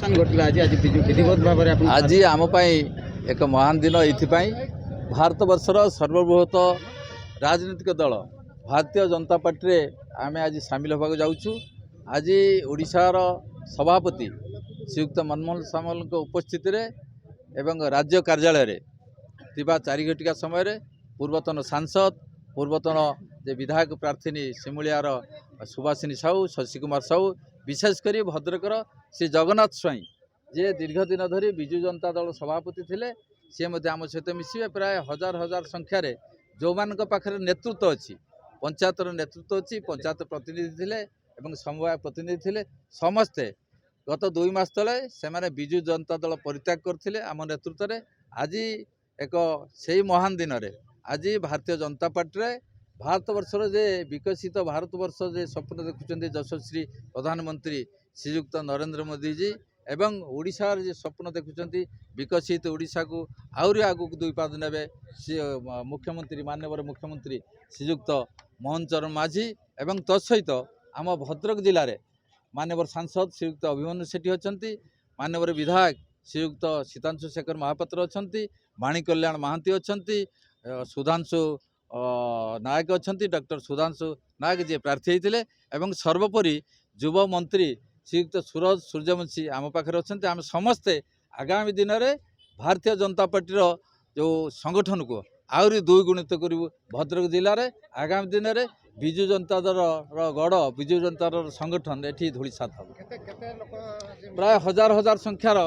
परिवर्तन घटला आज आज विधिवत भाव में आज आम एक महान दिन ये भारत वर्षर सर्वबृहत राजनीतिक दल भारतीय जनता पार्टी आम आज सामिल होगा जाऊँ। आज ओडिशार सभापति श्रीयुक्त मनमोहन सामल उपस्थित एवं राज्य कार्यालय थिबा 4 घटिका समय पूर्वतन सांसद पूर्वतन जे विधायक प्रार्थी सिमुलियार सुभाषिनी साहू शशि कुमार साहू विशेषकर भद्रकर श्री जगन्नाथ स्वाई जे दीर्घ दिन धरी विजु जनता दल सभापति थे सी आम सहित मिसिबे प्राय हजार हजार संख्यार जो मान पाखे नेतृत्व अच्छी पंचायतर नेतृत्व अच्छी पंचायत प्रतिनिधि थे समवाय प्रतिनिधि थे समस्ते गत 2 मास तले से विजु जनता दल परित्याग करते आम नेतृत्व में आज एक से महान दिन में आज भारतीय जनता पार्टी भारत वर्षर जे विकसित भारत वर्ष जे स्वप्न देखुं यशस्वी प्रधानमंत्री श्रीयुक्त नरेंद्र मोदी जी एवं ओडिशार जे स्वप्न देखुं विकसित ओडिशा को आहरी आगू 2 पाद ने मुख्यमंत्री माननीय मुख्यमंत्री श्रीयुक्त मोहन चरण माझी एवं तत्सहित आम भद्रक जिले में माननीय सांसद श्रीयुक्त अभिमन्यु सेठी अच्छा माननीय विधायक श्रीयुक्त सीतांशु शेखर महापात्र अच्छा वाणी कल्याण महांती अच्छा सुधांशु नायक अच्छा डॉक्टर सुधांशु नायक जी प्रार्थी होते एवं सर्वोपरि युव मंत्री श्रीयुक्त सूरज सूर्यवंशी आम पाखे अच्छा आम समस्ते आगामी दिन में भारतीय जनता पार्टी जो संगठन को आहरी 2 गुणित करूँ भद्रक जिले में आगामी दिन में विजु जनता दल गढ़ विजु जनता दल संगठन ये धूलिसात हम प्राय हजार हजार संख्यार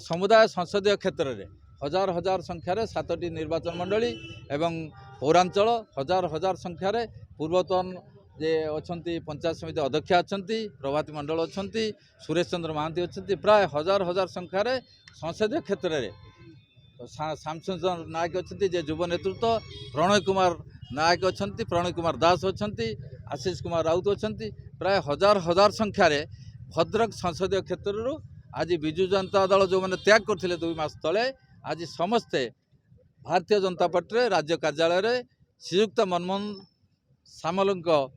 समुदाय संसदीय क्षेत्र में हजार हजार संख्यार 7टी निर्वाचन मंडली एवं पौरांचल हजार हजार संख्यार पूर्वतन जे अच्छा पंचायत समिति अध्यक्ष अच्छा प्रभाती मंडल अच्छा सुरेश चंद्र महांती अच्छा प्राय हजार हजार संख्यार संसदीय क्षेत्र में श्यामचंद्र नायक अच्छा जे युव नेतृत्व प्रणय कुमार नायक अच्छा प्रणय कुमार दास अच्छा आशीष कुमार राउत अच्छा प्राय हजार हजार संख्यार भद्रक संसदीय क्षेत्र आज विजु जनता दल जो मैंने त्याग करते 2 मास तले आज समस्ते भारतीय जनता पार्टी राज्य कार्यालय श्रीयुक्त मनमोहन सामल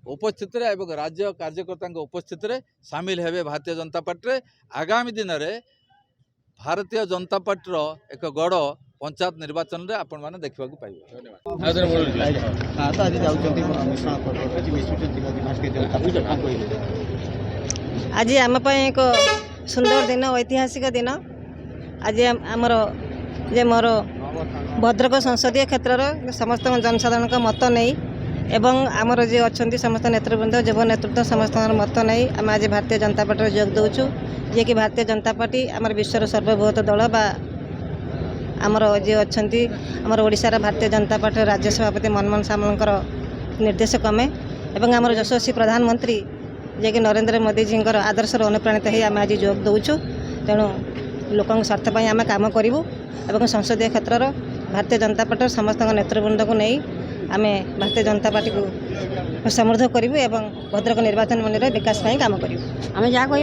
उपस्थित एवं राज्य कार्यकर्ता उपस्थित सामिल हेबे भारतीय जनता पार्टी आगामी दिन में भारतीय जनता पार्टी एक गढ़ पंचायत निर्वाचन में आपण मैंने देखा आज आम एक सुंदर दिन ऐतिहासिक दिन आज आमर जे मोर भद्रक संसदीय क्षेत्र समस्त जनसाधारण का मत नहीं एवं आमर जे अच्छा समस्त नेतृवृंद युव नेतृत्व समस्त मत नहीं आम आज भारतीय जनता पार्टी जोग दौचु जे कि भारतीय जनता पार्टी आमर विश्वर सर्वबृहत दल बा आमर जे अच्छा आमर ओडिशार भारतीय जनता पार्टी राज्य सभापति मनमोहन सामलकर निर्देश क्रमे एवं आमर यशस्वी प्रधानमंत्री जे कि नरेंद्र मोदी जी आदर्श अनुप्राणित हो आम आज जोग दौचु तेणु लोकों स्वार्थ पर आम कम करूँ एवं संसदीय क्षेत्र भारतीय जनता पार्टी समस्त नेतृवृंद को नहीं आम भारतीय जनता पार्टी को समृद्ध करूँ एवं भद्रक निर्वाचन मंडल विकास कम करूँ आम जहाँ कह।